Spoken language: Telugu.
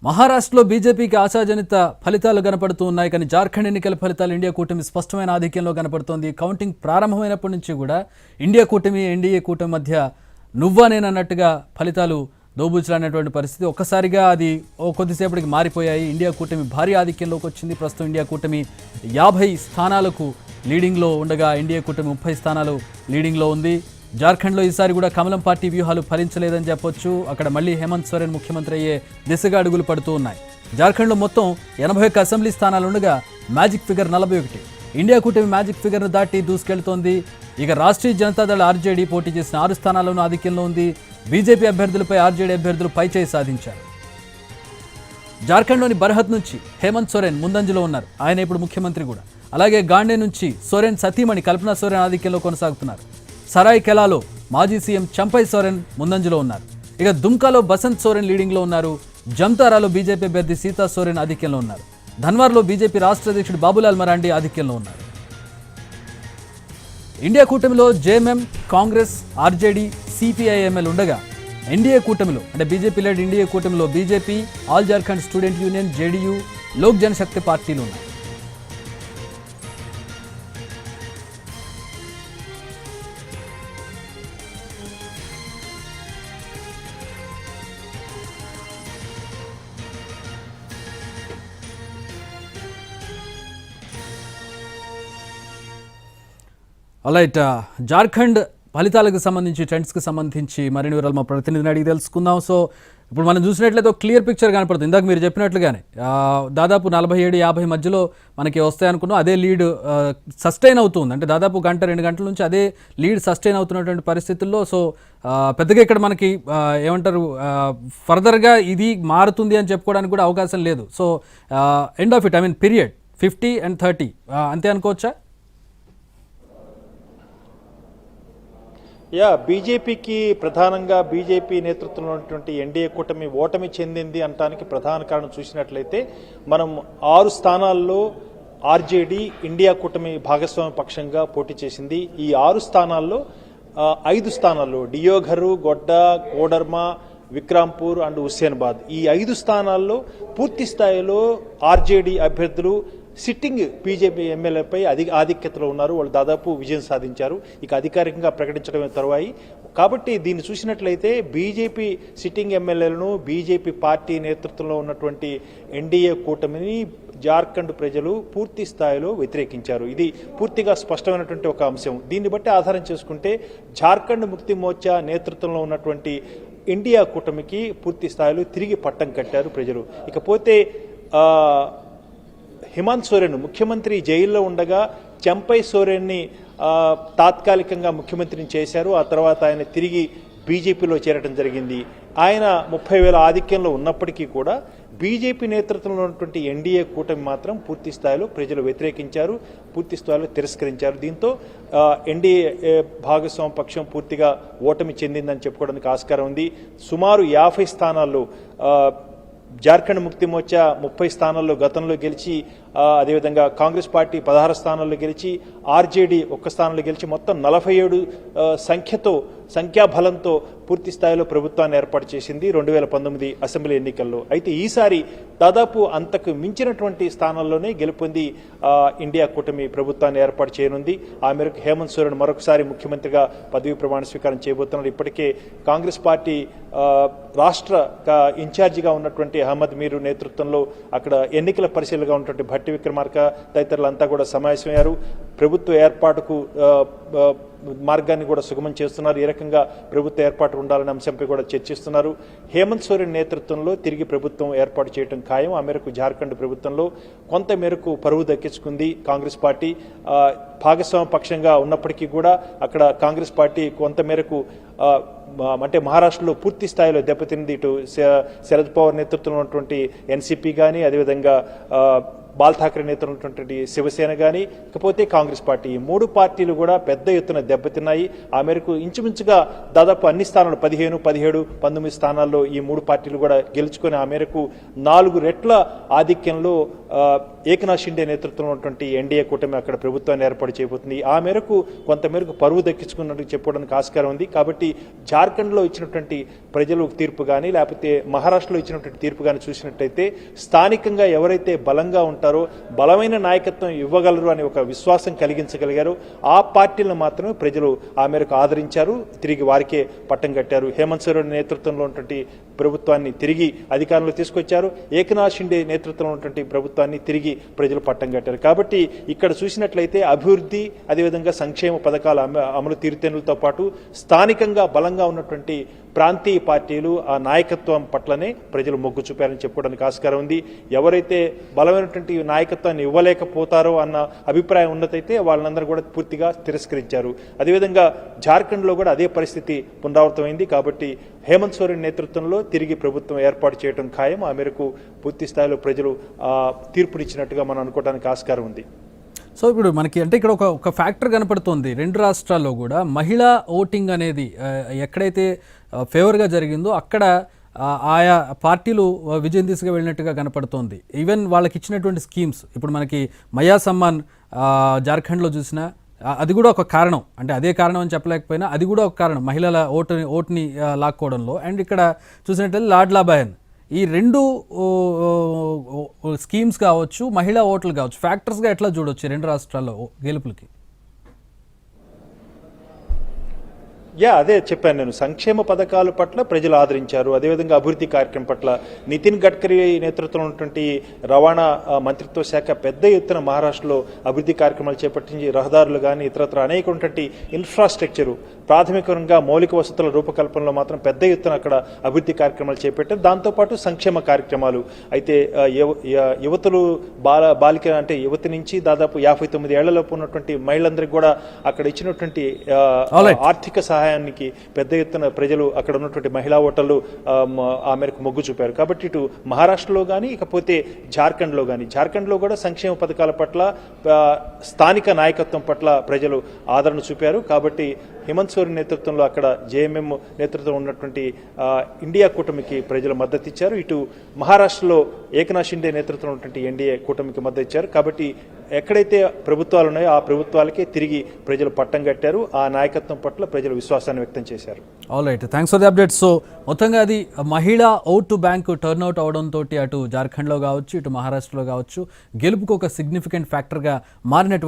మహారాష్ట్రలో బీజేపీకి ఆశాజనిత ఫలితాలు కనపడుతూ ఉన్నాయి. కానీ జార్ఖండ్ ఎన్నికల ఫలితాలు ఇండియా కూటమి స్పష్టమైన ఆధిక్యంలో కనపడుతోంది. కౌంటింగ్ ప్రారంభమైనప్పటి నుంచి కూడా ఇండియా కూటమి ఎన్డీఏ కూటమి మధ్య నువ్వా నేనన్నట్టుగా ఫలితాలు దోబూచులనేటువంటి పరిస్థితి. ఒక్కసారిగా అది కొద్దిసేపటికి మారిపోయాయి. ఇండియా కూటమి భారీ ఆధిక్యంలోకి వచ్చింది. ప్రస్తుతం ఇండియా కూటమి 50 స్థానాలకు లీడింగ్లో ఉండగా ఎన్డీఏ కూటమి 30 స్థానాలు లీడింగ్లో ఉంది. జార్ఖండ్లో ఈసారి కూడా కమలం పార్టీ వ్యూహాలు ఫలించలేదని చెప్పొచ్చు. అక్కడ మళ్ళీ హేమంత్ సోరెన్ ముఖ్యమంత్రి అయ్యే దిశగా అడుగులు పడుతూ ఉన్నాయి. జార్ఖండ్లో మొత్తం 81 అసెంబ్లీ స్థానాలు ఉండగా మ్యాజిక్ ఫిగర్ 41. ఇండియా కూటమి మ్యాజిక్ ఫిగర్ను దాటి దూసుకెళ్తోంది. ఇక రాష్ట్రీయ జనతాదళ ఆర్జేడీ పోటీ చేసిన 6 స్థానాల్లోనూ ఆధిక్యంలో ఉంది. బీజేపీ అభ్యర్థులపై ఆర్జేడీ అభ్యర్థులు పైచేయి సాధించారు. జార్ఖండ్లోని బర్హత్ నుంచి హేమంత్ సోరెన్ ముందంజలో ఉన్నారు. ఆయన ఇప్పుడు ముఖ్యమంత్రి కూడా. అలాగే గాండే నుంచి సోరెన్ సతీమణి కల్పనా సోరెన్ ఆధిక్యంలో కొనసాగుతున్నారు. సరాయ్ కెలాలో మాజీ సీఎం చంపై సోరెన్ ముందంజలో ఉన్నారు. ఇక దుమ్కాలో బసంత్ సోరెన్ లీడింగ్లో ఉన్నారు. జమ్తారాలో బీజేపీ అభ్యర్థి సీతా సోరెన్ ఆధిక్యంలో ఉన్నారు. ధన్వార్లో బీజేపీ రాష్ట్ర అధ్యక్షుడు బాబులాల్ మరాండి ఆధిక్యంలో ఉన్నారు. ఇండియా కూటమిలో జేఎంఎం, కాంగ్రెస్, ఆర్జేడీ, సిపిఐఎంఎల్ ఉండగా ఎన్డీఏ కూటమిలో అంటే బీజేపీ లెడ్ ఎన్డీఏ కూటమిలో BJP, all Jharkhand student union, JDU, Lok Janshakti పార్టీలు ఉన్నాయి. రైట్, జార్ఖండ్ ఫలితాలకు సంబంధించి ట్రెండ్స్కి సంబంధించి మరిన్ని వివరాలు మా ప్రతినిధిని అడిగి తెలుసుకుందాం. సో ఇప్పుడు మనం చూసినట్లయితే ఒక క్లియర్ పిక్చర్ కనపడుతుంది. ఇందాక మీరు చెప్పినట్లుగానే దాదాపు 47-50 మధ్యలో మనకి వస్తాయనుకున్నాం. అదే లీడ్ సస్టైన్ అవుతుంది. అంటే దాదాపు 1-2 గంటల నుంచి అదే లీడ్ సస్టైన్ అవుతున్నటువంటి పరిస్థితుల్లో సో పెద్దగా ఇక్కడ మనకి ఏమంటారు ఫర్దర్గా ఇది మారుతుంది అని చెప్పుకోవడానికి కూడా అవకాశం లేదు. So end of it, I mean period 50 and 30 అంతే అనుకోవచ్చా? బీజేపీకి ప్రధానంగా బీజేపీ నేతృత్వంలో ఉన్నటువంటి ఎన్డీఏ కూటమి ఓటమి చెందింది అనడానికి ప్రధాన కారణం చూసినట్లయితే మనం 6 స్థానాల్లో ఆర్జేడీ ఇండియా కూటమి భాగస్వామ్య పక్షంగా పోటీ చేసింది. ఈ 6 స్థానాల్లో 5 స్థానాల్లో డియోఘరు, గొడ్డ, కోడర్మా, విక్రాంపూర్ అండ్ హుస్సేనాబాద్ ఈ 5 స్థానాల్లో పూర్తి స్థాయిలో ఆర్జేడీ అభ్యర్థులు సిట్టింగ్ బీజేపీ ఎమ్మెల్యేపై ఆధిక్యతలో ఉన్నారు. వాళ్ళు దాదాపు విజయం సాధించారు. ఇక అధికారికంగా ప్రకటించడమే తరువాయి. కాబట్టి దీన్ని చూసినట్లయితే బీజేపీ సిట్టింగ్ ఎమ్మెల్యేలను బీజేపీ పార్టీ నేతృత్వంలో ఉన్నటువంటి ఎన్డీఏ కూటమిని జార్ఖండ్ ప్రజలు పూర్తి స్థాయిలో వ్యతిరేకించారు. ఇది పూర్తిగా స్పష్టమైనటువంటి ఒక అంశం. దీన్ని బట్టి ఆధారం చేసుకుంటే జార్ఖండ్ ముక్తి మోర్చా నేతృత్వంలో ఉన్నటువంటి ఇండియా కూటమికి పూర్తి స్థాయిలో తిరిగి పట్టం కట్టారు ప్రజలు. ఇకపోతే హేమంత్ సోరెన్ ముఖ్యమంత్రి జైల్లో ఉండగా చంపై సోరెన్ని తాత్కాలికంగా ముఖ్యమంత్రిని చేశారు. ఆ తర్వాత ఆయన తిరిగి బీజేపీలో చేరడం జరిగింది. ఆయన 30,000 ఆధిక్యంలో ఉన్నప్పటికీ కూడా బీజేపీ నేతృత్వంలో ఉన్నటువంటి ఎన్డీఏ కూటమి మాత్రం పూర్తి స్థాయిలో ప్రజలు వ్యతిరేకించారు, పూర్తి స్థాయిలో తిరస్కరించారు. దీంతో ఎన్డీఏ భాగస్వామ్య పక్షం పూర్తిగా ఓటమి చెందిందని చెప్పుకోవడానికి ఆస్కారం ఉంది. సుమారు 50 స్థానాల్లో జార్ఖండ్ ముక్తి మోర్చా 30 స్థానాల్లో గతంలో గెలిచి, అదేవిధంగా కాంగ్రెస్ పార్టీ 16 స్థానాల్లో గెలిచి, ఆర్జేడీ 1 స్థానంలో గెలిచి మొత్తం 47 సంఖ్యాబలంతో పూర్తి స్థాయిలో ప్రభుత్వాన్ని ఏర్పాటు చేసింది 2019 అసెంబ్లీ ఎన్నికల్లో. అయితే ఈసారి దాదాపు అంతకు మించినటువంటి స్థానాల్లోనే గెలుపొంది ఇండియా కూటమి ప్రభుత్వాన్ని ఏర్పాటు చేయనుంది. ఆ మేరకు హేమంత్ సోరెన్ మరొకసారి ముఖ్యమంత్రిగా పదవీ ప్రమాణ స్వీకారం చేయబోతున్నారు. ఇప్పటికే కాంగ్రెస్ పార్టీ రాష్ట్ర ఇన్ఛార్జిగా ఉన్నటువంటి అహ్మద్ మీరు నేతృత్వంలో అక్కడ ఎన్నికల పరిశీలనగా ఉన్నటువంటి భట్టి విక్రమార్క తదితరులంతా కూడా సమావేశమయ్యారు. ప్రభుత్వ ఏర్పాటుకు మార్గాన్ని కూడా సుగమం చేస్తున్నారు. ఏ రకంగా ప్రభుత్వ ఏర్పాటు ఉండాలనే అంశంపై కూడా చర్చిస్తున్నారు. హేమంత్ సోరెన్ నేతృత్వంలో తిరిగి ప్రభుత్వం ఏర్పాటు చేయడం ఖాయం. ఆ మేరకు జార్ఖండ్ ప్రభుత్వంలో కొంత మేరకు పరువు దక్కించుకుంది కాంగ్రెస్ పార్టీ. భాగస్వామ్య పక్షంగా ఉన్నప్పటికీ కూడా అక్కడ కాంగ్రెస్ పార్టీ కొంత మేరకు అంటే మహారాష్ట్రలో పూర్తి స్థాయిలో దెబ్బతింది. ఇటు శరద్ పవార్ నేతృత్వంలో ఉన్నటువంటి ఎన్సీపీ కానీ, అదేవిధంగా బాల్ ఠాక్రే నేతృత్వంటువంటి శివసేన కానీ ఇకపోతే కాంగ్రెస్ పార్టీ, ఈ 3 పార్టీలు కూడా పెద్ద ఎత్తున దెబ్బతిన్నాయి. ఆ మేరకు ఇంచుమించుగా దాదాపు అన్ని స్థానాలు 15, 17, 19 స్థానాల్లో ఈ 3 పార్టీలు కూడా గెలుచుకొని ఆ మేరకు 4 రెట్ల ఆధిక్యంలో ఏకనాథ్ షిండే నేతృత్వంలో ఉన్నటువంటి ఎన్డీఏ కూటమి అక్కడ ప్రభుత్వాన్ని ఏర్పాటు చేయబోతుంది. ఆ మేరకు కొంతమేరకు పరువు దక్కించుకున్నట్టు చెప్పుకోవడానికి ఆస్కారం ఉంది. కాబట్టి జార్ఖండ్లో ఇచ్చినటువంటి ప్రజలు తీర్పు కానీ లేకపోతే మహారాష్ట్రలో ఇచ్చినటువంటి తీర్పు కానీ చూసినట్టయితే స్థానికంగా ఎవరైతే బలంగా ఉంటారో, బలమైన నాయకత్వం ఇవ్వగలరు అని ఒక విశ్వాసం కలిగించగలిగారు. ఆ పార్టీలను మాత్రమే ప్రజలు ఆ మేరకు ఆదరించారు, తిరిగి వారికే పట్టం కట్టారు. హేమంత్ సోరెన్ నేతృత్వంలో ఉన్నటువంటి ప్రభుత్వాన్ని తిరిగి అధికారంలో తీసుకొచ్చారు. ఏకనాథ్ షిండే నేతృత్వంలో ఉన్నటువంటి ప్రభుత్వాన్ని తిరిగి ప్రజలు పట్టం కట్టారు. కాబట్టి ఇక్కడ చూసినట్లయితే అభివృద్ధి, అదేవిధంగా సంక్షేమ పథకాల అమలు తీరుతెన్నులతో పాటు స్థానికంగా బలంగా ఉన్నటువంటి ప్రాంతీయ పార్టీలు ఆ నాయకత్వం పట్లనే ప్రజలు మొగ్గు చూపారని చెప్పుకోవడానికి ఆస్కారం ఉంది. ఎవరైతే బలమైనటువంటి నాయకత్వాన్ని ఇవ్వలేకపోతారో అన్న అభిప్రాయం ఉన్నదైతే వాళ్ళందరూ కూడా పూర్తిగా తిరస్కరించారు. అదేవిధంగా జార్ఖండ్లో కూడా అదే పరిస్థితి పునరావృతమైంది. కాబట్టి హేమంత్ సోరెన్ నేతృత్వంలో తిరిగి ప్రభుత్వం ఏర్పాటు చేయడం ఖాయం. ఆ మేరకు పూర్తి స్థాయిలో ప్రజలు తీర్పునిచ్చినట్టుగా మనం అనుకోవడానికి ఆస్కారం ఉంది. సో ఇప్పుడు మనకి అంటే ఇక్కడ ఒక ఫ్యాక్టర్ కనపడుతోంది. 2 రాష్ట్రాల్లో కూడా మహిళా ఓటింగ్ అనేది ఎక్కడైతే ఫేవర్గా జరిగిందో అక్కడ ఆయా పార్టీలు విజయం దిశగా వెళ్ళినట్టుగా కనపడుతోంది. ఈవెన్ వాళ్ళకి ఇచ్చినటువంటి స్కీమ్స్ ఇప్పుడు మనకి మయా సమ్మాన్ జార్ఖండ్లో చూసినా అది కూడా ఒక కారణం, అంటే అదే కారణం అని చెప్పలేకపోయినా అది కూడా ఒక కారణం మహిళల ఓటుని లాక్కోవడంలో. అండ్ ఇక్కడ చూసినట్లయితే లాడ్లా బహన్, ఈ 2 స్కీమ్స్ కావచ్చు, మహిళా ఓట్లు కావచ్చు, ఫ్యాక్టర్స్గా ఎట్లా చూడొచ్చు 2 రాష్ట్రాల్లో గెలుపులకి? అదే చెప్పాను నేను. సంక్షేమ పథకాల పట్ల ప్రజలు ఆదరించారు. అదేవిధంగా అభివృద్ధి కార్యక్రమం పట్ల నితిన్ గడ్కరీ నేతృత్వంలో ఉన్నటువంటి రవాణా మంత్రిత్వ శాఖ పెద్ద ఎత్తున మహారాష్ట్రలో అభివృద్ధి కార్యక్రమాలు చేపట్టించి రహదారులు కానీ ఇతరత్ర అనేకటువంటి ఇన్ఫ్రాస్ట్రక్చరు, ప్రాథమికంగా మౌలిక వసతుల రూపకల్పనలో మాత్రం పెద్ద ఎత్తున అక్కడ అభివృద్ధి కార్యక్రమాలు చేపట్టారు. దాంతోపాటు సంక్షేమ కార్యక్రమాలు అయితే యువతులు బాలిక అంటే యువతి నుంచి దాదాపు 59 ఏళ్లలోపు ఉన్నటువంటి మహిళలందరికీ కూడా అక్కడ ఇచ్చినటువంటి ఆర్థిక సహాయానికి పెద్ద ఎత్తున ప్రజలు అక్కడ ఉన్నటువంటి మహిళా ఓటర్లు ఆ మేరకు మొగ్గు చూపారు. కాబట్టి ఇటు మహారాష్ట్రలో కానీ ఇకపోతే జార్ఖండ్లో కూడా సంక్షేమ పథకాల పట్ల స్థానిక నాయకత్వం పట్ల ప్రజలు ఆదరణ చూపారు. కాబట్టి హేమంత్ సోరెన్ నేతృత్వంలో అక్కడ జేఎంఎం నేతృత్వం ఉన్నటువంటి ఇండియా కూటమికి ప్రజలు మద్దతు ఇచ్చారు. ఇటు మహారాష్ట్రలో ఏకనాథ్ షిండే నేతృత్వం ఉన్నటువంటి ఎన్డీఏ కూటమికి మద్దతు ఇచ్చారు. కాబట్టి ఎక్కడైతే ప్రభుత్వాలు ఉన్నాయో ఆ ప్రభుత్వాలకే తిరిగి ప్రజలు పట్టం కట్టారు. ఆ నాయకత్వం పట్ల ప్రజలు విశ్వాసాన్ని వ్యక్తం చేశారు. All right, thanks for the update. So మొత్తంగా అది మహిళా ఓటు బ్యాంకు టర్న్అవుట్ అవడంతో అటు జార్ఖండ్లో కావచ్చు, ఇటు మహారాష్ట్రలో కావచ్చు గెలుపుకు ఒక సిగ్నిఫికెంట్ ఫ్యాక్టర్గా మారినటువంటి